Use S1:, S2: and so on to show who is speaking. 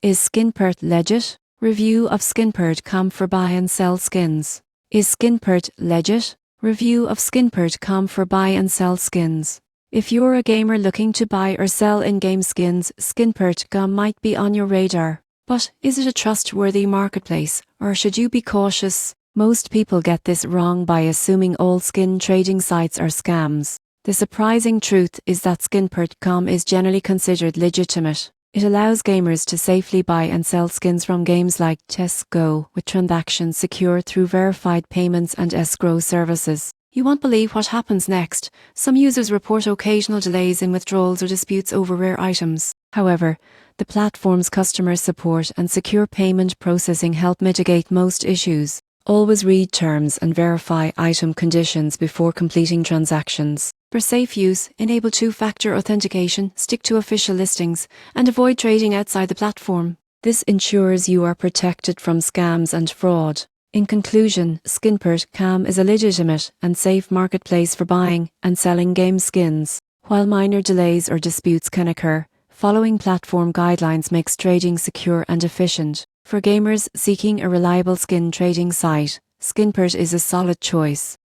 S1: Is Skinport legit? Review of Skinportcom for buy and sell skins. Is Skinport legit? Review of Skinportcom for buy and sell skins. If you're a gamer looking to buy or sell in-game skins, Skinportcom might be on your radar. But is it a trustworthy marketplace, or should you be cautious? Most people get this wrong by assuming all skin trading sites are scams. The surprising truth is that Skinportcom is generally considered legitimate. It allows gamers to safely buy and sell skins from games like Chess Go, with transactions secure through verified payments and escrow services. You won't believe what happens next. Some users report occasional delays in withdrawals or disputes over rare items. However, the platform's customer support and secure payment processing help mitigate most issues. Always read terms and verify item conditions before completing transactions. For safe use, enable two-factor authentication, stick to official listings, and avoid trading outside the platform. This ensures you are protected from scams and fraud. In conclusion, Skinportcom is a legitimate and safe marketplace for buying and selling game skins. While minor delays or disputes can occur, following platform guidelines makes trading secure and efficient. For gamers seeking a reliable skin trading site, Skinport is a solid choice.